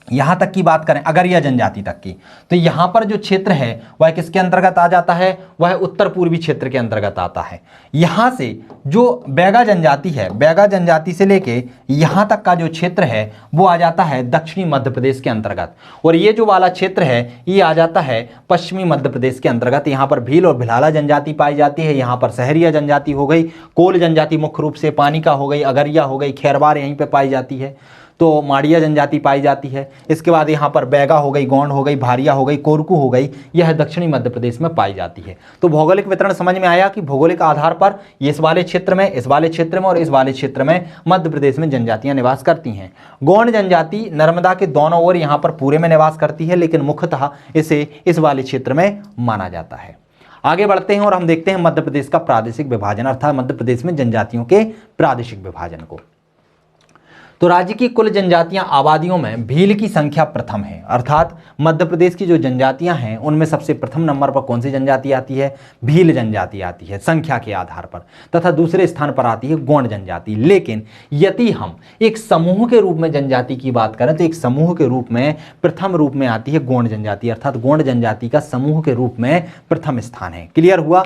यहाँ तक की बात करें, अगरिया जनजाति तक की, तो यहाँ पर जो क्षेत्र है वह किसके अंतर्गत आ जाता है, वह उत्तर पूर्वी क्षेत्र के अंतर्गत आता है। यहाँ से जो बैगा जनजाति है, बैगा जनजाति से लेके यहाँ तक का जो क्षेत्र है वो आ जाता है दक्षिणी मध्य प्रदेश के अंतर्गत। और ये जो वाला क्षेत्र है ये आ जाता है पश्चिमी मध्य प्रदेश के अंतर्गत। यहाँ पर भील और भिलाला जनजाति पाई जाती है। यहाँ पर सहरिया जनजाति हो गई, कोल जनजाति मुख्य रूप से पानिका हो गई, अगरिया हो गई, खैरवार यहीं पर पाई जाती है, तो माड़िया जनजाति पाई जाती है। इसके बाद यहाँ पर बैगा हो गई, गोंड हो गई, भारिया हो गई, कोरकू हो गई, यह दक्षिणी मध्य प्रदेश में पाई जाती है। तो भौगोलिक वितरण समझ में आया कि भौगोलिक आधार पर ये इस वाले क्षेत्र में, इस वाले क्षेत्र में और इस वाले क्षेत्र में मध्य प्रदेश में जनजातियां निवास करती हैं। गोंड जनजाति नर्मदा के दोनों ओर यहाँ पर पूरे में निवास करती है, लेकिन मुख्यतः इसे इस वाले क्षेत्र में माना जाता है। आगे बढ़ते हैं और हम देखते हैं मध्य प्रदेश का प्रादेशिक विभाजन, अर्थात मध्य प्रदेश में जनजातियों के प्रादेशिक विभाजन को। तो राज्य की कुल जनजातियां आबादियों में भील की संख्या प्रथम है, अर्थात मध्य प्रदेश की जो जनजातियां हैं उनमें सबसे प्रथम नंबर पर कौन सी जनजाति आती है, भील जनजाति आती है संख्या के आधार पर, तथा दूसरे स्थान पर आती है गोंड जनजाति। लेकिन यदि हम एक समूह के रूप में जनजाति की बात करें तो एक समूह के रूप में प्रथम रूप में आती है गोंड जनजाति, अर्थात गोंड जनजाति का समूह के रूप में प्रथम स्थान है। क्लियर हुआ।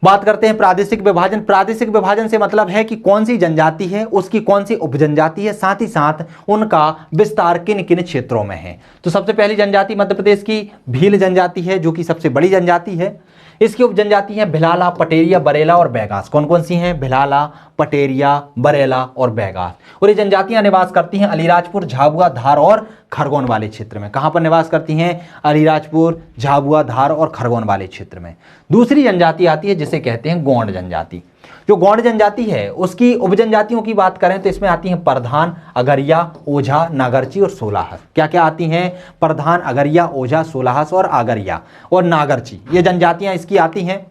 बात करते हैं प्रादेशिक विभाजन। प्रादेशिक विभाजन से मतलब है कि कौन सी जनजाति है, उसकी कौन सी उपजनजाति है, साथ ही साथ उनका विस्तार किन किन क्षेत्रों में है। तो सबसे पहली जनजाति मध्य प्रदेश की भील जनजाति है, जो कि सबसे बड़ी जनजाति है। इसकी उप जनजाति हैं भिलाला, पटेरिया, बरेला और बैगास। कौन कौन सी हैं? भिलाला, पटेरिया, बरेला और बैगास। और ये जनजातियां निवास करती हैं अलीराजपुर, झाबुआ, धार और खरगोन वाले क्षेत्र में। कहां पर निवास करती हैं? अलीराजपुर, झाबुआ, धार और खरगोन वाले क्षेत्र में। दूसरी जनजाति आती है जिसे कहते हैं गोंड जनजाति। जो गोंड जनजाति है उसकी उपजनजातियों की बात करें तो इसमें आती हैं प्रधान, अगरिया, ओझा, नागरची और सोलाहस। क्या क्या आती हैं? प्रधान, अगरिया, ओझा, सोलाहस और आगरिया और नागरची, ये जनजातियां इसकी आती हैं।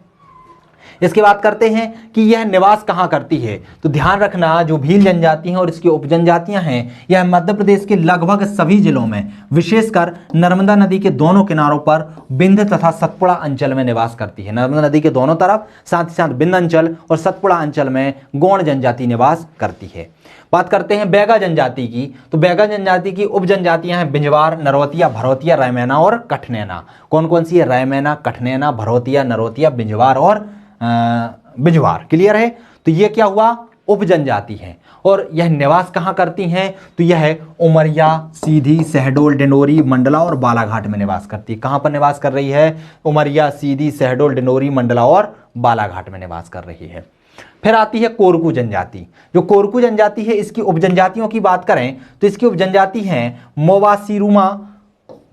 इसके बात करते हैं कि यह निवास कहाँ करती है, तो ध्यान रखना जो भील जनजाति हैं और इसकी उपजनजातियां हैं यह मध्य प्रदेश के लगभग सभी जिलों में, विशेषकर नर्मदा नदी के दोनों किनारों पर बिंद तथा सतपुड़ा अंचल में निवास करती है। नर्मदा नदी के दोनों तरफ, साथ ही साथ बिंद अंचल और सतपुड़ा अंचल में गोंड जनजाति निवास करती है। बात करते हैं बैगा जनजाति की, तो बैगा जनजाति की उप जनजातियां हैं बिंजवार, नरोतिया, भरौतिया, रैमैना और कठनैना। कौन कौन सी है? रैमैना, कठनैना, भरौतिया, नरोतिया, बिंजवार और बिंजवार। क्लियर है? तो ये क्या हुआ? उप जनजाति है। और यह निवास कहाँ करती हैं? तो यह है उमरिया, सीधी, शहडोल, डिंडोरी, मंडला और बालाघाट में निवास करती है। कहाँ पर निवास कर रही है? उमरिया, सीधी, शहडोल, डिंडोरी, मंडला और बालाघाट में निवास कर रही है। फिर आती है कोरकू जनजाति। जो कोरकू जनजाति है इसकी उपजनजातियों की बात करें तो इसकी उपजनजाति हैं मोवासीरुमा,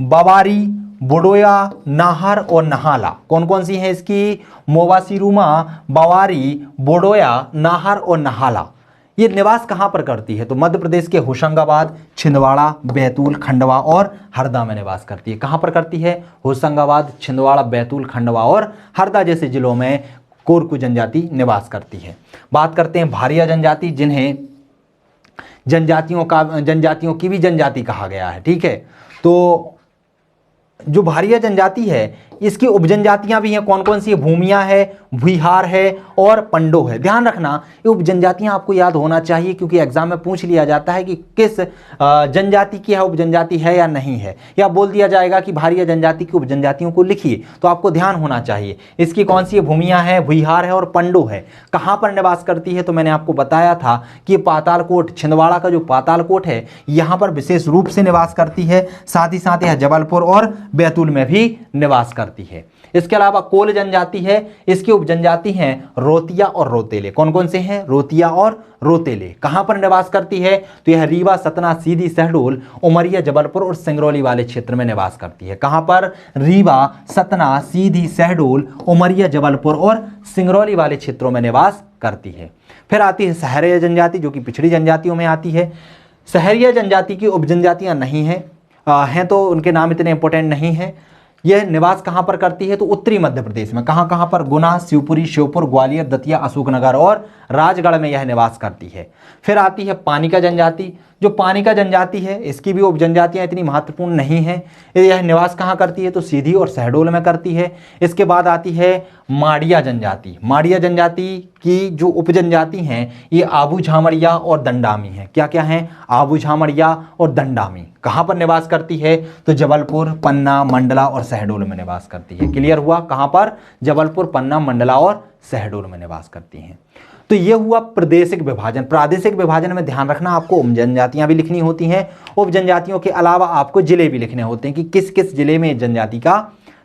बवारी, बुडोया, नाहर और नहाला। कौन कौन सी हैं इसकी? मोवासीरुमा, बवारी, बुडोया, नाहर और नहाला। ये निवास कहाँ पर करती है? तो मध्य प्रदेश के होशंगाबाद, छिंदवाड़ा, बैतूल, खंडवा और हरदा में निवास करती है। कहाँ पर करती है? होशंगाबाद, छिंदवाड़ा, बैतूल, खंडवा और हरदा जैसे जिलों में कोरकू जनजाति निवास करती है। बात करते हैं भारिया जनजाति, जिन्हें जनजातियों की भी जनजाति कहा गया है। ठीक है, तो जो भारिया जनजाति है इसकी उपजनजातियां भी हैं। कौन कौन सी? भूमिया है, भुईहार है और पंडो है। ध्यान रखना ये उपजनजातियां आपको याद होना चाहिए क्योंकि एग्जाम में पूछ लिया जाता है कि किस जनजाति की है उपजनजाति है या नहीं है, या बोल दिया जाएगा कि भारिया जनजाति की उपजनजातियों को लिखिए, तो आपको ध्यान होना चाहिए इसकी कौन सी है? भूमिया है, भुईहार है और पंडो है। कहाँ पर निवास करती है? तो मैंने आपको बताया था कि पातालकोट, छिंदवाड़ा का जो पातालकोट है यहाँ पर विशेष रूप से निवास करती है। साथ ही साथ यह जबलपुर और बैतूल में भी निवास करती है। इसके अलावा कोल जनजाति है, इसकी उपजनजाति हैं रोतिया और रोतेले। कौन कौन से हैं? रोतिया और रोतेले। कहां पर निवास करती है? तो यह रीवा, सतना, सीधी, शहडोल, उमरिया, जबलपुर और सिंगरौली वाले क्षेत्र में निवास करती है। कहां पर? रीवा, सतना, सीधी, शहडोल, उमरिया, जबलपुर और सिंगरौली वाले क्षेत्रों में निवास करती है। फिर आती है सहरिया जनजाति, जो कि पिछड़ी जनजातियों में आती है। सहरिया जनजाति की उपजनजातियां नहीं हैं तो उनके नाम इतने इंपॉर्टेंट नहीं है। यह निवास कहां पर करती है? तो उत्तरी मध्य प्रदेश में। कहां कहां पर? गुना, शिवपुरी, श्योपुर, ग्वालियर, दतिया, अशोकनगर और राजगढ़ में यह निवास करती है। फिर आती है पानिका जनजाति। जो पानिका जनजाति है इसकी भी उपजनजातियां इतनी महत्वपूर्ण नहीं है। यह निवास कहां करती है? तो सीधी और शहडोल में करती है। इसके बाद आती है माड़िया जनजाति। माड़िया जनजाति की जो उपजनजाति हैं ये आबू झामड़िया और दंडामी है। क्या क्या है? आबू झामड़िया और दंडामी। कहां पर निवास करती है? तो जबलपुर, पन्ना, मंडला और शहडोल में निवास करती है। क्लियर हुआ? कहां पर? जबलपुर, पन्ना, मंडला और शहडोल में निवास करती हैं। तो ये हुआ प्रादेशिक विभाजन। प्रादेशिक विभाजन में ध्यान रखना आपको उप जनजातियां भी लिखनी होती हैं। उप जनजातियों के अलावा आपको जिले भी लिखने होते हैं कि किस किस जिले में जनजाति का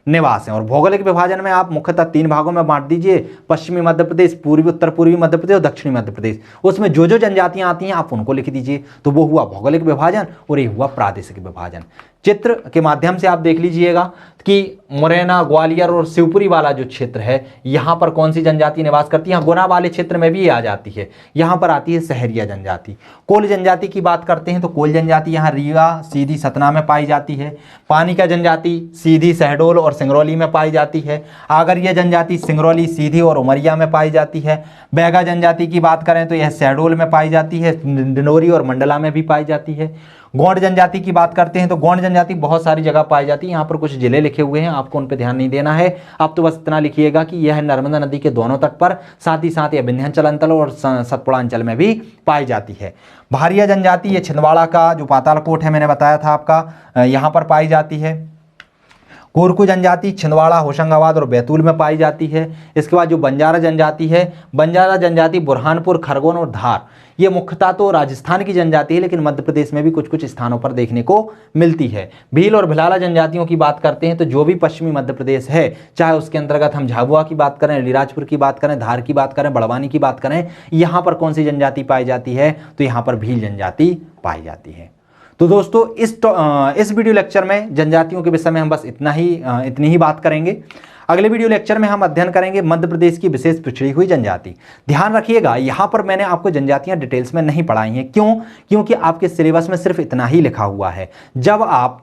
निवास है। और भौगोलिक विभाजन में आप मुख्यतः 3 भागों में बांट दीजिए, पश्चिमी मध्य प्रदेश, पूर्वी उत्तर पूर्वी मध्य प्रदेश और दक्षिणी मध्य प्रदेश। उसमें जो जो जनजातियां आती हैं आप उनको लिख दीजिए। तो वो हुआ भौगोलिक विभाजन और ये हुआ प्रादेशिक विभाजन। चित्र के माध्यम से आप देख लीजिएगा कि मुरैना, ग्वालियर और शिवपुरी वाला जो क्षेत्र है यहाँ पर कौन सी जनजाति निवास करती है? यहाँ गुना वाले क्षेत्र में भी ये आ जाती है। यहाँ पर आती है सहरिया जनजाति। कोल जनजाति की बात करते हैं तो कोल जनजाति यहाँ रीवा, सीधी, सतना में पाई जाती है। पानिका जनजाति सीधी, शहडोल और सिंगरौली में पाई जाती है। आगरिया जनजाति सिंगरौली, सीधी और उमरिया में पाई जाती है। बैगा जनजाति की बात करें तो यह शहडोल में पाई जाती है, डिंडोरी और मंडला में भी पाई जाती है। गोंड जनजाति की बात करते हैं तो गोंड जनजाति बहुत सारी जगह पाई जाती है। यहाँ पर कुछ जिले लिखे हुए हैं, आपको उन पर ध्यान नहीं देना है। आप तो बस इतना लिखिएगा कि यह नर्मदा नदी के दोनों तट पर, साथ ही साथ यह विंध्याचल अंचल और सतपुड़ा अंचल में भी पाई जाती है। भारिया जनजाति ये छिंदवाड़ा का जो पातालकोट है मैंने बताया था आपका, यहाँ पर पाई जाती है। कोरकू जनजाति छिंदवाड़ा, होशंगाबाद और बैतूल में पाई जाती है। इसके बाद जो बंजारा जनजाति है, बंजारा जनजाति बुरहानपुर, खरगोन और धार ये मुख्यतः तो राजस्थान की जनजाति है, लेकिन मध्य प्रदेश में भी कुछ कुछ स्थानों पर देखने को मिलती है। भील और भिलाला जनजातियों की बात करते हैं तो जो भी पश्चिमी मध्य प्रदेश है, चाहे उसके अंतर्गत हम झाबुआ की बात करें, अलीराजपुर की बात करें, धार की बात करें, बड़वानी की बात करें, यहाँ पर कौन सी जनजाति पाई जाती है? तो यहाँ पर भील जनजाति पाई जाती है। तो दोस्तों इस वीडियो लेक्चर में जनजातियों के विषय में हम बस इतनी ही बात करेंगे। अगले वीडियो लेक्चर में हम अध्ययन करेंगे मध्य प्रदेश की विशेष पिछड़ी हुई जनजाति। ध्यान रखिएगा, यहाँ पर मैंने आपको जनजातियां डिटेल्स में नहीं पढ़ाई हैं। क्यों? क्योंकि आपके सिलेबस में सिर्फ इतना ही लिखा हुआ है। जब आप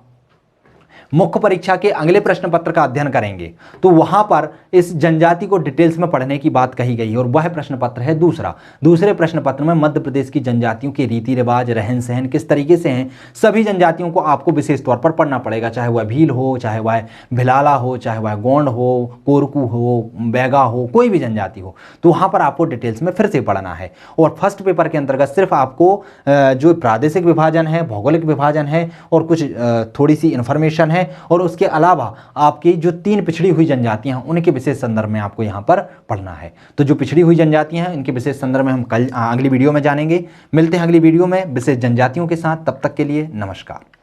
मुख्य परीक्षा के अगले प्रश्न पत्र का अध्ययन करेंगे तो वहां पर इस जनजाति को डिटेल्स में पढ़ने की बात कही गई है, और वह प्रश्न पत्र है दूसरे प्रश्न पत्र में मध्य प्रदेश की जनजातियों के रीति रिवाज, रहन सहन किस तरीके से हैं, सभी जनजातियों को आपको विशेष तौर पर पढ़ना पड़ेगा, चाहे वह भील हो, चाहे वह भिलाला हो, चाहे वह गोंड हो, कोरकू हो, बैगा हो, कोई भी जनजाति हो, तो वहां पर आपको डिटेल्स में फिर से पढ़ना है। और फर्स्ट पेपर के अंतर्गत सिर्फ आपको जो प्रादेशिक विभाजन है, भौगोलिक विभाजन है और कुछ थोड़ी सी इंफॉर्मेशन है, और उसके अलावा आपकी जो 3 पिछड़ी हुई जनजातियां हैं उनके विशेष संदर्भ में आपको यहां पर पढ़ना है। तो जो पिछड़ी हुई जनजातियां हैं इनके विशेष संदर्भ में हम कल अगली वीडियो में जानेंगे। मिलते हैं अगली वीडियो में विशेष जनजातियों के साथ। तब तक के लिए नमस्कार।